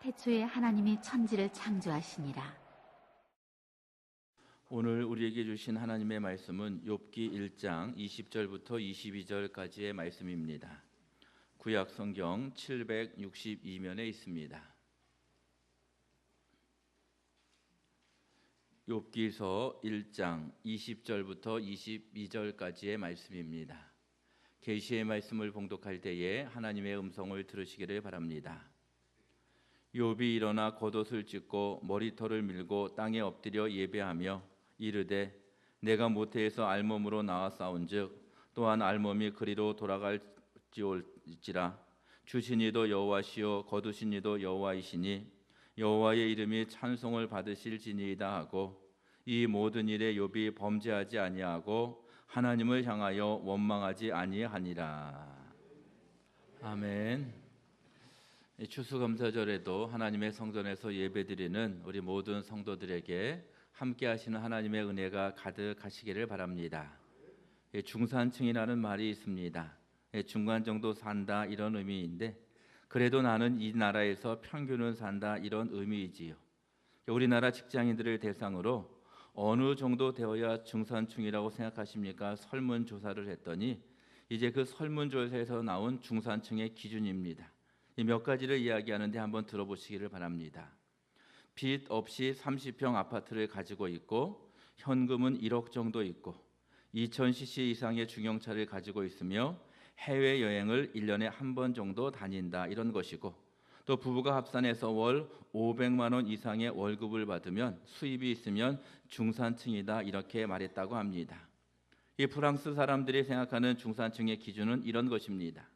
태초에 하나님이 천지를 창조하시니라. 오늘 우리에게 주신 하나님의 말씀은 욥기 1장 20절부터 22절까지의 말씀입니다. 구약 성경 762면에 있습니다. 욥기서 1장 20절부터 22절까지의 말씀입니다. 계시의 말씀을 봉독할 때에 하나님의 음성을 들으시기를 바랍니다. 욥이 일어나 겉옷을 찢고 머리털을 밀고 땅에 엎드려 예배하며 이르되 내가 모태에서 알몸으로 나와 싸운즉 또한 알몸이 그리로 돌아갈지올지라. 주신 이도 여호와시요 거두신 이도 여호와이시니 여호와의 이름이 찬송을 받으실지니이다 하고 이 모든 일에 욥이 범죄하지 아니하고 하나님을 향하여 원망하지 아니하니라. 아멘. 추수감사절에도 하나님의 성전에서 예배드리는 우리 모든 성도들에게 함께 하시는 하나님의 은혜가 가득하시기를 바랍니다. 중산층이라는 말이 있습니다. 중간 정도 산다 이런 의미인데 그래도 나는 이 나라에서 평균은 산다 이런 의미이지요. 우리나라 직장인들을 대상으로 어느 정도 되어야 중산층이라고 생각하십니까? 설문조사를 했더니 이제 그 설문조사에서 나온 중산층의 기준입니다. 이 몇 가지를 이야기하는데 한번 들어보시기를 바랍니다. 빚 없이 30평 아파트를 가지고 있고 현금은 1억 정도 있고 2000cc 이상의 중형차를 가지고 있으며 해외여행을 1년에 한 번 정도 다닌다 이런 것이고 또 부부가 합산해서 월 500만 원 이상의 월급을 받으면 수입이 있으면 중산층이다 이렇게 말했다고 합니다. 이 프랑스 사람들이 생각하는 중산층의 기준은 이런 것입니다.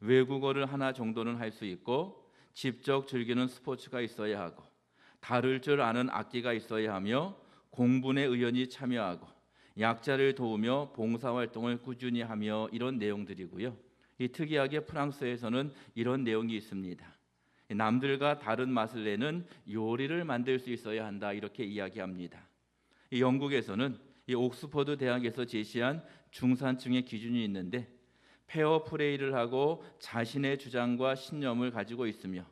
외국어를 하나 정도는 할 수 있고 직접 즐기는 스포츠가 있어야 하고 다룰 줄 아는 악기가 있어야 하며 공분에 의원이 참여하고 약자를 도우며 봉사활동을 꾸준히 하며 이런 내용들이고요. 이 특이하게 프랑스에서는 이런 내용이 있습니다. 남들과 다른 맛을 내는 요리를 만들 수 있어야 한다 이렇게 이야기합니다. 이 영국에서는 이 옥스퍼드 대학에서 제시한 중산층의 기준이 있는데 페어플레이를 하고 자신의 주장과 신념을 가지고 있으며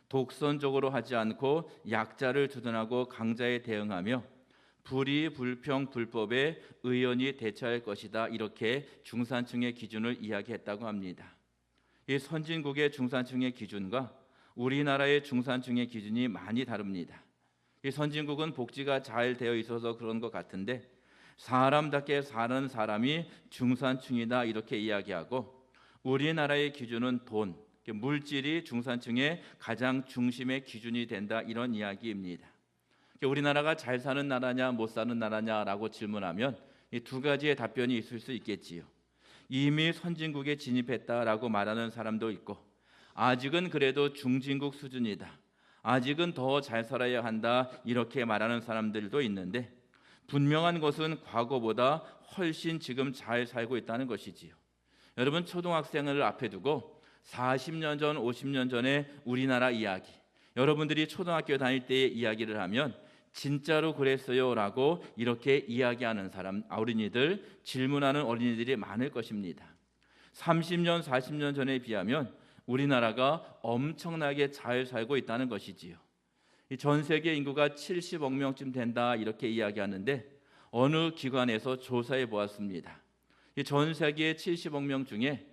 독선적으로 하지 않고 약자를 두둔하고 강자에 대응하며 불의, 불평, 불법에 의연히 대처할 것이다 이렇게 중산층의 기준을 이야기했다고 합니다. 이 선진국의 중산층의 기준과 우리나라의 중산층의 기준이 많이 다릅니다. 이 선진국은 복지가 잘 되어 있어서 그런 것 같은데 사람답게 사는 사람이 중산층이다 이렇게 이야기하고 우리나라의 기준은 돈, 물질이 중산층의 가장 중심의 기준이 된다 이런 이야기입니다. 우리나라가 잘 사는 나라냐 못 사는 나라냐라고 질문하면 이 두 가지의 답변이 있을 수 있겠지요. 이미 선진국에 진입했다라고 말하는 사람도 있고 아직은 그래도 중진국 수준이다. 아직은 더 잘 살아야 한다 이렇게 말하는 사람들도 있는데 분명한 것은 과거보다 훨씬 지금 잘 살고 있다는 것이지요. 여러분 초등학생을 앞에 두고 40년 전, 50년 전에 우리나라 이야기, 여러분들이 초등학교 다닐 때의 이야기를 하면 진짜로 그랬어요 라고 이렇게 이야기하는 사람, 어린이들, 질문하는 어린이들이 많을 것입니다. 30년, 40년 전에 비하면 우리나라가 엄청나게 잘 살고 있다는 것이지요. 전 세계 인구가 70억 명쯤 된다 이렇게 이야기하는데 어느 기관에서 조사해 보았습니다. 전 세계 70억 명 중에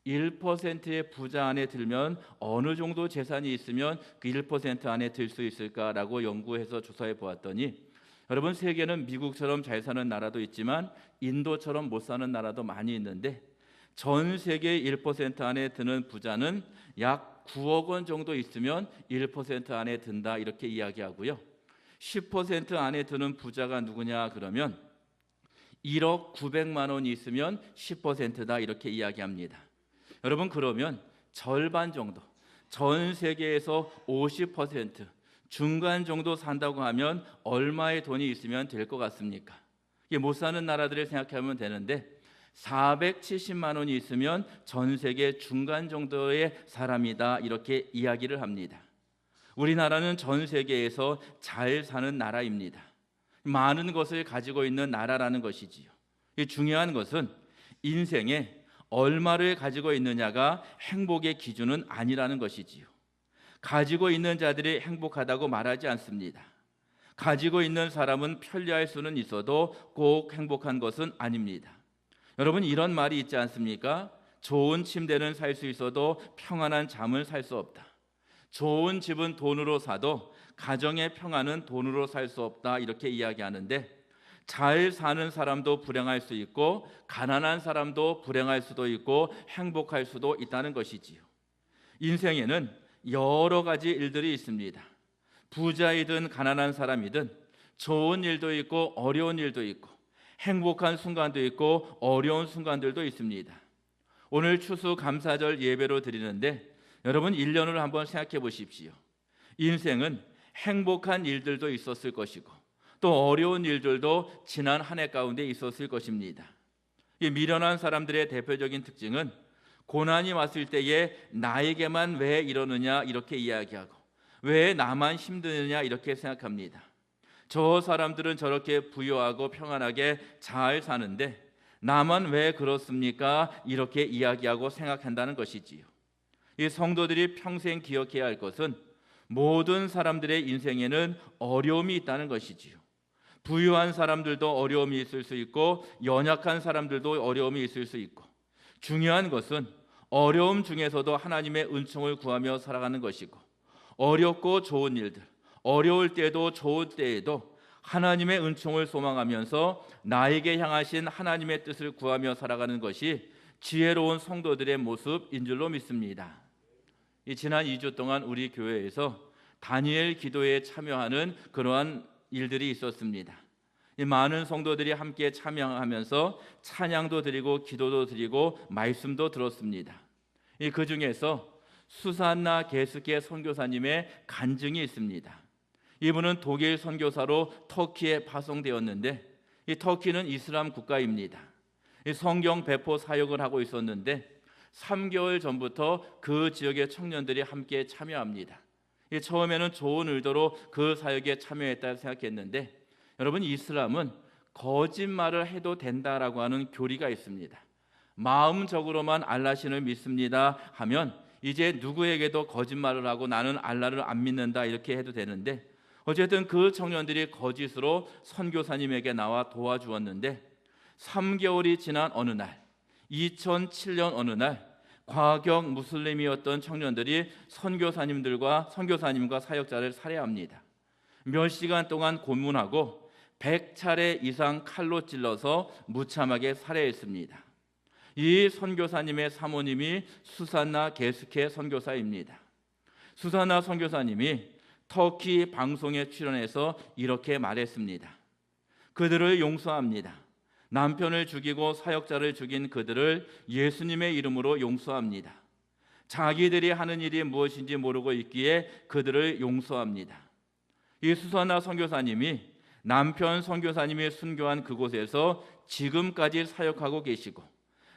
1%의 부자 안에 들면 어느 정도 재산이 있으면 그 1% 안에 들 수 있을까라고 연구해서 조사해 보았더니 여러분 세계는 미국처럼 잘 사는 나라도 있지만 인도처럼 못 사는 나라도 많이 있는데 전 세계 1% 안에 드는 부자는 약 9억 원 정도 있으면 1% 안에 든다 이렇게 이야기하고요. 10% 안에 드는 부자가 누구냐 그러면 1억 900만 원이 있으면 10%다 이렇게 이야기합니다. 여러분 그러면 절반 정도, 전 세계에서 50% 중간 정도 산다고 하면 얼마의 돈이 있으면 될 것 같습니까? 이게 못 사는 나라들을 생각하면 되는데 470만 원이 있으면 전 세계 중간 정도의 사람이다 이렇게 이야기를 합니다. 우리나라는 전 세계에서 잘 사는 나라입니다. 많은 것을 가지고 있는 나라라는 것이지요. 중요한 것은 인생에 얼마를 가지고 있느냐가 행복의 기준은 아니라는 것이지요. 가지고 있는 자들이 행복하다고 말하지 않습니다. 가지고 있는 사람은 편리할 수는 있어도 꼭 행복한 것은 아닙니다. 여러분, 이런 말이 있지 않습니까? 좋은 침대는 살 수 있어도 평안한 잠을 살 수 없다. 좋은 집은 돈으로 사도 가정의 평안은 돈으로 살 수 없다, 이렇게 이야기하는데, 잘 사는 사람도 불행할 수 있고 가난한 사람도 불행할 수도 있고 행복할 수도 있다는 것이지요. 인생에는 여러 가지 일들이 있습니다. 부자이든 가난한 사람이든 좋은 일도 있고 어려운 일도 있고 행복한 순간도 있고 어려운 순간들도 있습니다. 오늘 추수감사절 예배로 드리는데 여러분 1년을 한번 생각해 보십시오. 인생은 행복한 일들도 있었을 것이고 또 어려운 일들도 지난 한 해 가운데 있었을 것입니다. 이 미련한 사람들의 대표적인 특징은 고난이 왔을 때에 나에게만 왜 이러느냐 이렇게 이야기하고 왜 나만 힘드느냐 이렇게 생각합니다. 저 사람들은 저렇게 부유하고 평안하게 잘 사는데 나만 왜 그렇습니까? 이렇게 이야기하고 생각한다는 것이지요. 이 성도들이 평생 기억해야 할 것은 모든 사람들의 인생에는 어려움이 있다는 것이지요. 부유한 사람들도 어려움이 있을 수 있고 연약한 사람들도 어려움이 있을 수 있고 중요한 것은 어려움 중에서도 하나님의 은총을 구하며 살아가는 것이고 어렵고 좋은 일들, 어려울 때도 좋을 때에도 하나님의 은총을 소망하면서 나에게 향하신 하나님의 뜻을 구하며 살아가는 것이 지혜로운 성도들의 모습인 줄로 믿습니다. 지난 2주 동안 우리 교회에서 다니엘 기도에 참여하는 그러한 일들이 있었습니다. 많은 성도들이 함께 참여하면서 찬양도 드리고 기도도 드리고 말씀도 들었습니다. 그 중에서 수산나 게스케 선교사님의 간증이 있습니다. 이분은 독일 선교사로 터키에 파송되었는데 이 터키는 이슬람 국가입니다. 성경 배포 사역을 하고 있었는데 3개월 전부터 그 지역의 청년들이 함께 참여합니다. 처음에는 좋은 의도로 그 사역에 참여했다 생각했는데 여러분 이슬람은 거짓말을 해도 된다라고 하는 교리가 있습니다. 마음적으로만 알라신을 믿습니다 하면 이제 누구에게도 거짓말을 하고 나는 알라를 안 믿는다 이렇게 해도 되는데 어쨌든 그 청년들이 거짓으로 선교사님에게 나와 도와주었는데 3개월이 지난 어느 날 2007년 어느 날 과격 무슬림이었던 청년들이 선교사님과 사역자를 살해합니다. 몇 시간 동안 고문하고 100차례 이상 칼로 찔러서 무참하게 살해했습니다. 이 선교사님의 사모님이 수산나 게스케 선교사입니다. 수산나 선교사님이 터키 방송에 출연해서 이렇게 말했습니다. 그들을 용서합니다. 남편을 죽이고 사역자를 죽인 그들을 예수님의 이름으로 용서합니다. 자기들이 하는 일이 무엇인지 모르고 있기에 그들을 용서합니다. 이 수산나 선교사님이 남편 선교사님이 순교한 그곳에서 지금까지 사역하고 계시고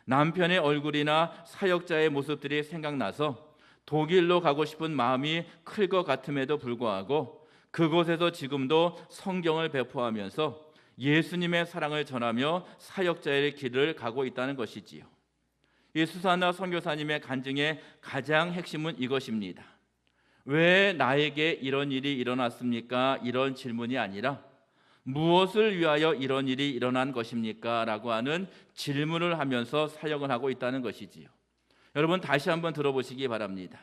남편의 얼굴이나 사역자의 모습들이 생각나서 독일로 가고 싶은 마음이 클 것 같음에도 불구하고 그곳에서 지금도 성경을 배포하면서 예수님의 사랑을 전하며 사역자의 길을 가고 있다는 것이지요. 이 수산나 선교사님의 간증의 가장 핵심은 이것입니다. 왜 나에게 이런 일이 일어났습니까? 이런 질문이 아니라 무엇을 위하여 이런 일이 일어난 것입니까? 라고 하는 질문을 하면서 사역을 하고 있다는 것이지요. 여러분 다시 한번 들어보시기 바랍니다.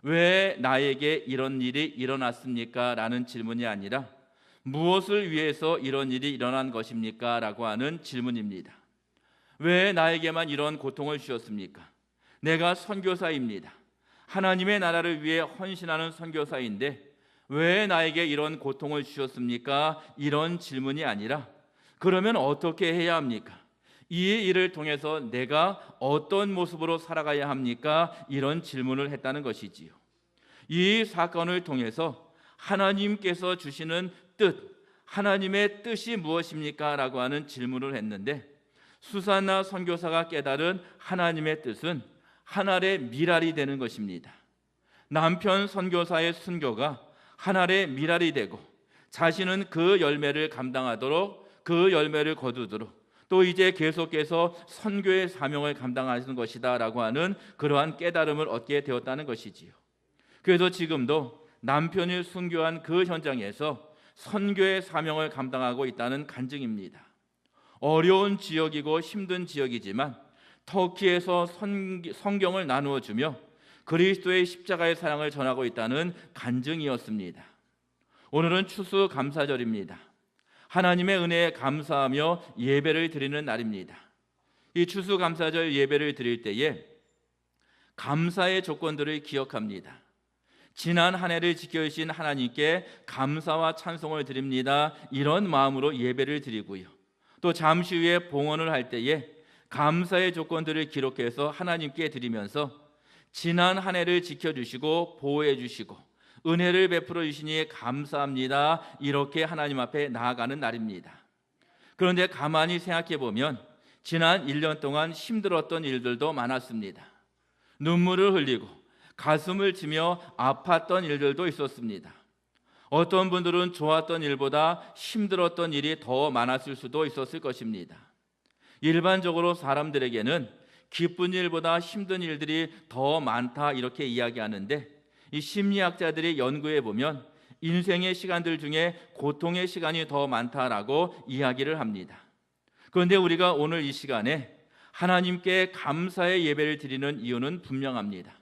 왜 나에게 이런 일이 일어났습니까? 라는 질문이 아니라 무엇을 위해서 이런 일이 일어난 것입니까? 라고 하는 질문입니다. 왜 나에게만 이런 고통을 주셨습니까? 내가 선교사입니다. 하나님의 나라를 위해 헌신하는 선교사인데 왜 나에게 이런 고통을 주셨습니까? 이런 질문이 아니라 그러면 어떻게 해야 합니까? 이 일을 통해서 내가 어떤 모습으로 살아가야 합니까? 이런 질문을 했다는 것이지요. 이 사건을 통해서 하나님께서 주시는 뜻, 하나님의 뜻이 무엇입니까? 라고 하는 질문을 했는데 수산나 선교사가 깨달은 하나님의 뜻은 하늘의 미랄이 되는 것입니다. 남편 선교사의 순교가 하늘의 미랄이 되고 자신은 그 열매를 감당하도록 그 열매를 거두도록 또 이제 계속해서 선교의 사명을 감당하시는 것이다 라고 하는 그러한 깨달음을 얻게 되었다는 것이지요. 그래서 지금도 남편이 순교한 그 현장에서 선교의 사명을 감당하고 있다는 간증입니다. 어려운 지역이고 힘든 지역이지만 터키에서 성경을 나누어 주며 그리스도의 십자가의 사랑을 전하고 있다는 간증이었습니다. 오늘은 추수감사절입니다. 하나님의 은혜에 감사하며 예배를 드리는 날입니다. 이 추수감사절 예배를 드릴 때에 감사의 조건들을 기억합니다. 지난 한 해를 지켜주신 하나님께 감사와 찬송을 드립니다. 이런 마음으로 예배를 드리고요. 또 잠시 후에 봉헌을 할 때에 감사의 조건들을 기록해서 하나님께 드리면서 지난 한 해를 지켜주시고 보호해 주시고 은혜를 베풀어 주시니 감사합니다. 이렇게 하나님 앞에 나아가는 날입니다. 그런데 가만히 생각해 보면 지난 1년 동안 힘들었던 일들도 많았습니다. 눈물을 흘리고 가슴을 치며 아팠던 일들도 있었습니다. 어떤 분들은 좋았던 일보다 힘들었던 일이 더 많았을 수도 있었을 것입니다. 일반적으로 사람들에게는 기쁜 일보다 힘든 일들이 더 많다 이렇게 이야기하는데 이 심리학자들이 연구해 보면 인생의 시간들 중에 고통의 시간이 더 많다라고 이야기를 합니다. 그런데 우리가 오늘 이 시간에 하나님께 감사의 예배를 드리는 이유는 분명합니다.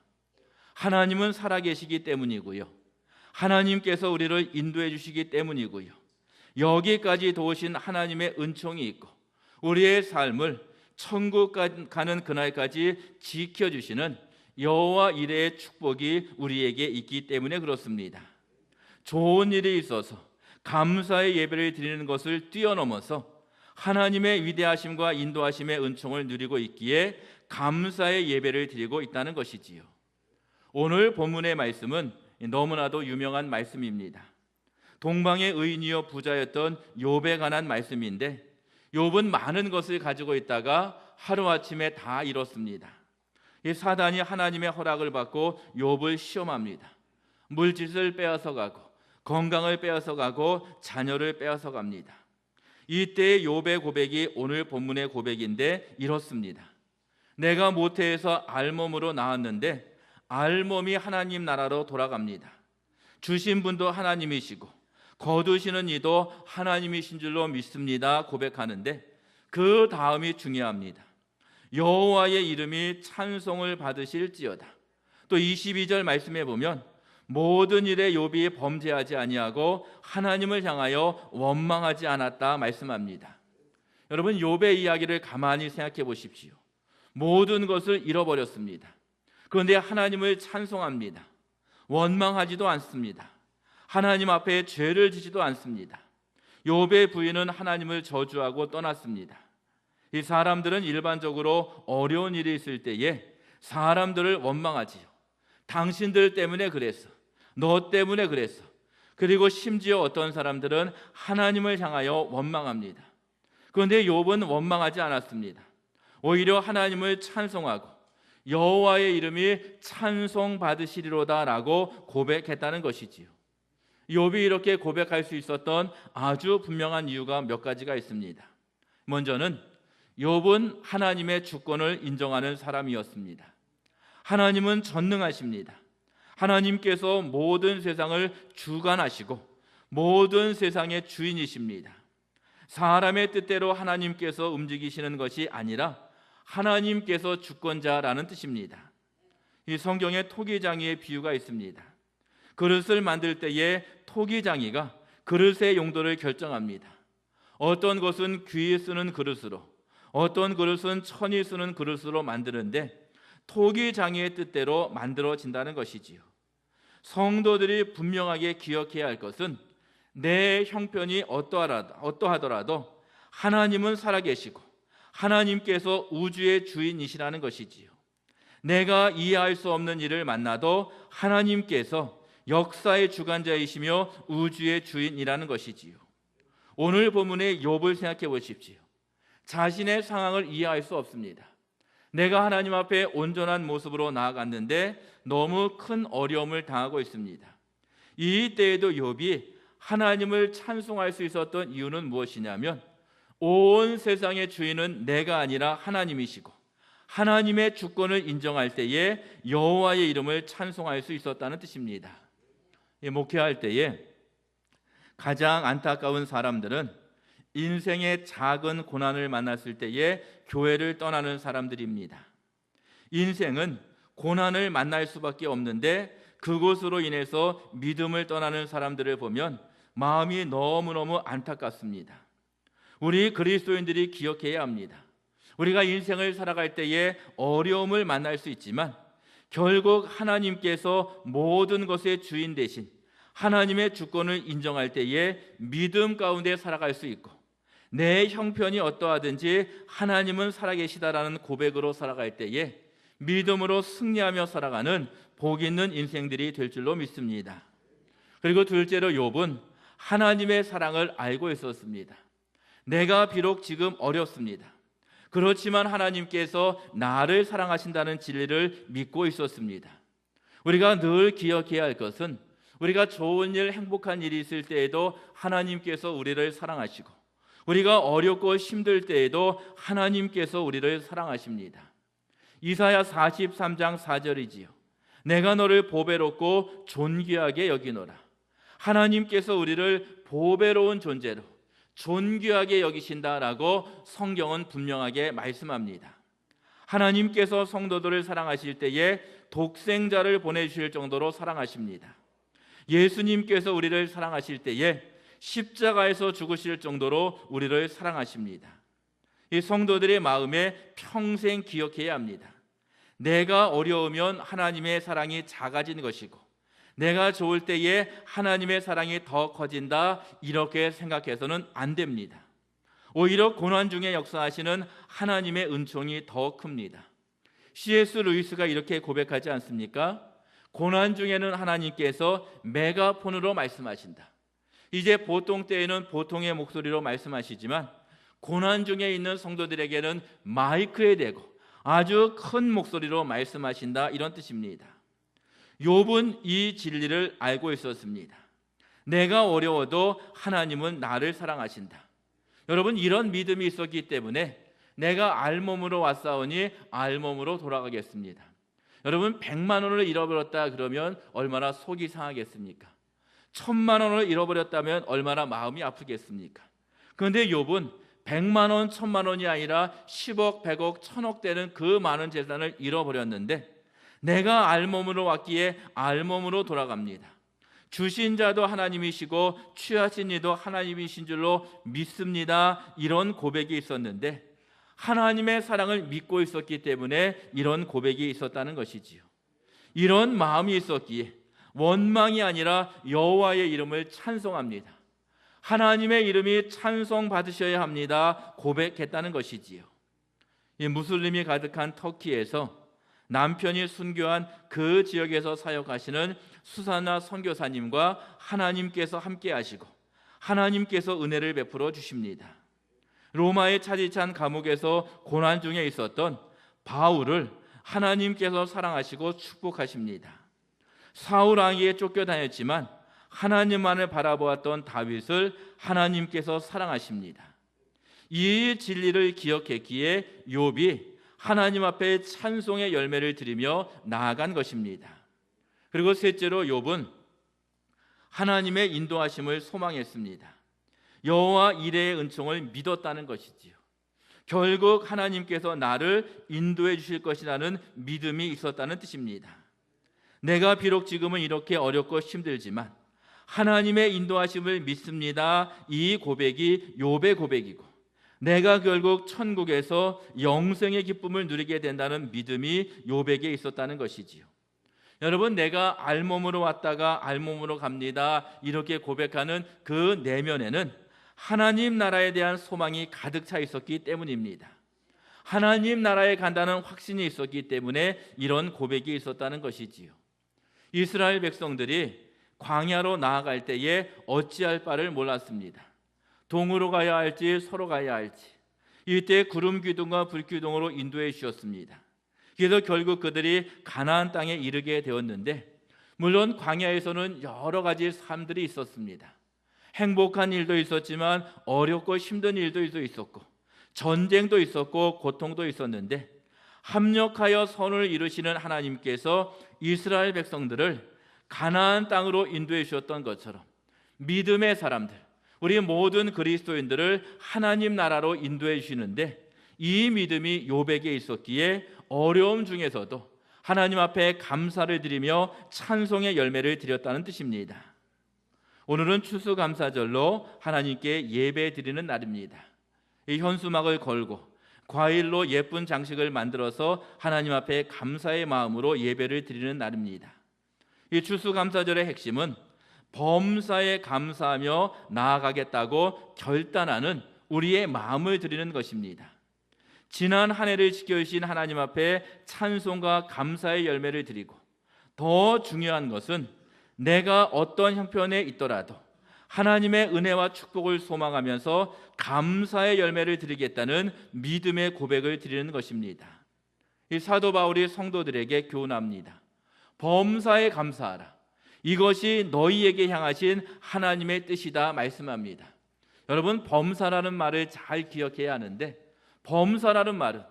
하나님은 살아계시기 때문이고요. 하나님께서 우리를 인도해 주시기 때문이고요. 여기까지 도우신 하나님의 은총이 있고 우리의 삶을 천국 가는 그날까지 지켜주시는 여호와 이레의 축복이 우리에게 있기 때문에 그렇습니다. 좋은 일이 있어서 감사의 예배를 드리는 것을 뛰어넘어서 하나님의 위대하심과 인도하심의 은총을 누리고 있기에 감사의 예배를 드리고 있다는 것이지요. 오늘 본문의 말씀은 너무나도 유명한 말씀입니다. 동방의 의인이요 부자였던 욥에 관한 말씀인데 욥은 많은 것을 가지고 있다가 하루아침에 다 잃었습니다. 이 사단이 하나님의 허락을 받고 욥을 시험합니다. 물질을 빼앗아가고 건강을 빼앗아가고 자녀를 빼앗아갑니다. 이때의 욥의 고백이 오늘 본문의 고백인데 이렇습니다. 내가 모태에서 알몸으로 나왔는데 알몸이 하나님 나라로 돌아갑니다. 주신 분도 하나님이시고 거두시는 이도 하나님이신 줄로 믿습니다 고백하는데 그 다음이 중요합니다. 여호와의 이름이 찬송을 받으실지어다. 또 22절 말씀에 보면 모든 일에 욥이 범죄하지 아니하고 하나님을 향하여 원망하지 않았다 말씀합니다. 여러분 욥의 이야기를 가만히 생각해 보십시오. 모든 것을 잃어버렸습니다. 그런데 하나님을 찬송합니다. 원망하지도 않습니다. 하나님 앞에 죄를 지지도 않습니다. 욥의 부인은 하나님을 저주하고 떠났습니다. 이 사람들은 일반적으로 어려운 일이 있을 때에 사람들을 원망하지요. 당신들 때문에 그랬어. 너 때문에 그랬어. 그리고 심지어 어떤 사람들은 하나님을 향하여 원망합니다. 그런데 욥은 원망하지 않았습니다. 오히려 하나님을 찬송하고 여호와의 이름이 찬송받으시리로다라고 고백했다는 것이지요. 욥이 이렇게 고백할 수 있었던 아주 분명한 이유가 몇 가지가 있습니다. 먼저는 욥은 하나님의 주권을 인정하는 사람이었습니다. 하나님은 전능하십니다. 하나님께서 모든 세상을 주관하시고 모든 세상의 주인이십니다. 사람의 뜻대로 하나님께서 움직이시는 것이 아니라 하나님께서 주권자라는 뜻입니다. 이 성경에 토기장이의 비유가 있습니다. 그릇을 만들 때에 토기장이가 그릇의 용도를 결정합니다. 어떤 것은 귀히 쓰는 그릇으로, 어떤 그릇은 천이 쓰는 그릇으로 만드는데 토기장이의 뜻대로 만들어진다는 것이지요. 성도들이 분명하게 기억해야 할 것은 내 형편이 어떠하더라도 하나님은 살아계시고 하나님께서 우주의 주인이시라는 것이지요. 내가 이해할 수 없는 일을 만나도 하나님께서 역사의 주관자이시며 우주의 주인이라는 것이지요. 오늘 본문의 욥을 생각해 보십시오. 자신의 상황을 이해할 수 없습니다. 내가 하나님 앞에 온전한 모습으로 나아갔는데 너무 큰 어려움을 당하고 있습니다. 이때에도 욥이 하나님을 찬송할 수 있었던 이유는 무엇이냐면 온 세상의 주인은 내가 아니라 하나님이시고 하나님의 주권을 인정할 때에 여호와의 이름을 찬송할 수 있었다는 뜻입니다. 목회할 때에 가장 안타까운 사람들은 인생의 작은 고난을 만났을 때에 교회를 떠나는 사람들입니다. 인생은 고난을 만날 수밖에 없는데 그곳으로 인해서 믿음을 떠나는 사람들을 보면 마음이 너무너무 안타깝습니다. 우리 그리스도인들이 기억해야 합니다. 우리가 인생을 살아갈 때에 어려움을 만날 수 있지만 결국 하나님께서 모든 것의 주인 되신 하나님의 주권을 인정할 때에 믿음 가운데 살아갈 수 있고, 내 형편이 어떠하든지 하나님은 살아계시다라는 고백으로 살아갈 때에 믿음으로 승리하며 살아가는 복 있는 인생들이 될 줄로 믿습니다. 그리고 둘째로 욥은 하나님의 사랑을 알고 있었습니다. 내가 비록 지금 어렵습니다. 그렇지만 하나님께서 나를 사랑하신다는 진리를 믿고 있었습니다. 우리가 늘 기억해야 할 것은 우리가 좋은 일, 행복한 일이 있을 때에도 하나님께서 우리를 사랑하시고, 우리가 어렵고 힘들 때에도 하나님께서 우리를 사랑하십니다. 이사야 43장 4절이지요. 내가 너를 보배롭고 존귀하게 여기노라. 하나님께서 우리를 보배로운 존재로 존귀하게 여기신다라고 성경은 분명하게 말씀합니다. 하나님께서 성도들을 사랑하실 때에 독생자를 보내주실 정도로 사랑하십니다. 예수님께서 우리를 사랑하실 때에 십자가에서 죽으실 정도로 우리를 사랑하십니다. 이 성도들의 마음에 평생 기억해야 합니다. 내가 어려우면 하나님의 사랑이 작아진 것이고, 내가 좋을 때에 하나님의 사랑이 더 커진다, 이렇게 생각해서는 안 됩니다. 오히려 고난 중에 역사하시는 하나님의 은총이 더 큽니다. C.S. 루이스가 이렇게 고백하지 않습니까? 고난 중에는 하나님께서 메가폰으로 말씀하신다. 이제 보통 때에는 보통의 목소리로 말씀하시지만 고난 중에 있는 성도들에게는 마이크에 대고 아주 큰 목소리로 말씀하신다, 이런 뜻입니다. 욥은 이 진리를 알고 있었습니다. 내가 어려워도 하나님은 나를 사랑하신다. 여러분, 이런 믿음이 있었기 때문에 내가 알몸으로 왔사오니 알몸으로 돌아가겠습니다. 여러분, 100만 원을 잃어버렸다 그러면 얼마나 속이 상하겠습니까? 1000만 원을 잃어버렸다면 얼마나 마음이 아프겠습니까? 그런데 욥은 100만 원, 1000만 원이 아니라 10억, 100억, 1000억 되는 그 많은 재산을 잃어버렸는데 내가 알몸으로 왔기에 알몸으로 돌아갑니다. 주신 자도 하나님이시고 취하신 이도 하나님이신 줄로 믿습니다. 이런 고백이 있었는데 하나님의 사랑을 믿고 있었기 때문에 이런 고백이 있었다는 것이지요. 이런 마음이 있었기에 원망이 아니라 여호와의 이름을 찬송합니다. 하나님의 이름이 찬송받으셔야 합니다, 고백했다는 것이지요. 이 무슬림이 가득한 터키에서 남편이 순교한 그 지역에서 사역하시는 수사나 선교사님과 하나님께서 함께 하시고 하나님께서 은혜를 베풀어 주십니다. 로마의 차디찬 감옥에서 고난 중에 있었던 바울을 하나님께서 사랑하시고 축복하십니다. 사울 왕에게 쫓겨다녔지만 하나님만을 바라보았던 다윗을 하나님께서 사랑하십니다. 이 진리를 기억했기에 욥이 하나님 앞에 찬송의 열매를 드리며 나아간 것입니다. 그리고 셋째로 욥은 하나님의 인도하심을 소망했습니다. 여호와 이레의 은총을 믿었다는 것이지요. 결국 하나님께서 나를 인도해 주실 것이라는 믿음이 있었다는 뜻입니다. 내가 비록 지금은 이렇게 어렵고 힘들지만 하나님의 인도하심을 믿습니다. 이 고백이 욥의 고백이고 내가 결국 천국에서 영생의 기쁨을 누리게 된다는 믿음이 욥에게 있었다는 것이지요. 여러분, 내가 알몸으로 왔다가 알몸으로 갑니다, 이렇게 고백하는 그 내면에는 하나님 나라에 대한 소망이 가득 차 있었기 때문입니다. 하나님 나라에 간다는 확신이 있었기 때문에 이런 고백이 있었다는 것이지요. 이스라엘 백성들이 광야로 나아갈 때에 어찌할 바를 몰랐습니다. 동으로 가야 할지 서로 가야 할지, 이때 구름 기둥과 불 기둥으로 인도해 주셨습니다. 그래서 결국 그들이 가나안 땅에 이르게 되었는데, 물론 광야에서는 여러 가지 삶들이 있었습니다. 행복한 일도 있었지만 어렵고 힘든 일도 있었고 전쟁도 있었고 고통도 있었는데 합력하여 선을 이루시는 하나님께서 이스라엘 백성들을 가나안 땅으로 인도해 주셨던 것처럼 믿음의 사람들, 우리 모든 그리스도인들을 하나님 나라로 인도해 주시는데, 이 믿음이 욥에게 있었기에 어려움 중에서도 하나님 앞에 감사를 드리며 찬송의 열매를 드렸다는 뜻입니다. 오늘은 추수감사절로 하나님께 예배 드리는 날입니다. 이 현수막을 걸고 과일로 예쁜 장식을 만들어서 하나님 앞에 감사의 마음으로 예배를 드리는 날입니다. 이 추수감사절의 핵심은 범사에 감사하며 나아가겠다고 결단하는 우리의 마음을 드리는 것입니다. 지난 한 해를 지켜주신 하나님 앞에 찬송과 감사의 열매를 드리고, 더 중요한 것은 내가 어떤 형편에 있더라도 하나님의 은혜와 축복을 소망하면서 감사의 열매를 드리겠다는 믿음의 고백을 드리는 것입니다. 이 사도 바울이 성도들에게 교훈합니다. 범사에 감사하라. 이것이 너희에게 향하신 하나님의 뜻이다 말씀합니다. 여러분, 범사라는 말을 잘 기억해야 하는데, 범사라는 말은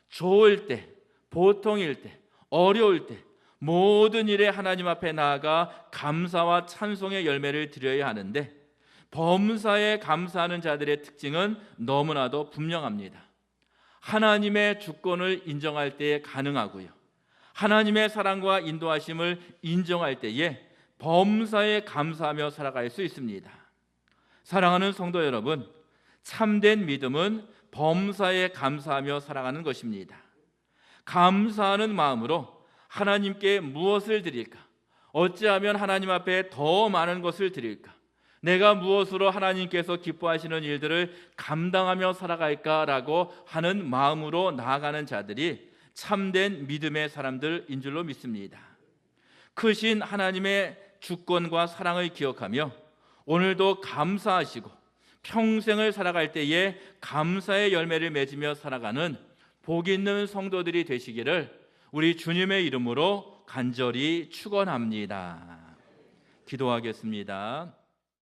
좋을 때, 보통일 때, 어려울 때 모든 일에 하나님 앞에 나아가 감사와 찬송의 열매를 드려야 하는데, 범사에 감사하는 자들의 특징은 너무나도 분명합니다. 하나님의 주권을 인정할 때에 가능하고요, 하나님의 사랑과 인도하심을 인정할 때에 범사에 감사하며 살아갈 수 있습니다. 사랑하는 성도 여러분, 참된 믿음은 범사에 감사하며 살아가는 것입니다. 감사하는 마음으로 하나님께 무엇을 드릴까? 어찌하면 하나님 앞에 더 많은 것을 드릴까? 내가 무엇으로 하나님께서 기뻐하시는 일들을 감당하며 살아갈까라고 하는 마음으로 나아가는 자들이 참된 믿음의 사람들인 줄로 믿습니다. 크신 하나님의 주권과 사랑을 기억하며 오늘도 감사하시고 평생을 살아갈 때에 감사의 열매를 맺으며 살아가는 복 있는 성도들이 되시기를 우리 주님의 이름으로 간절히 축원합니다. 기도하겠습니다.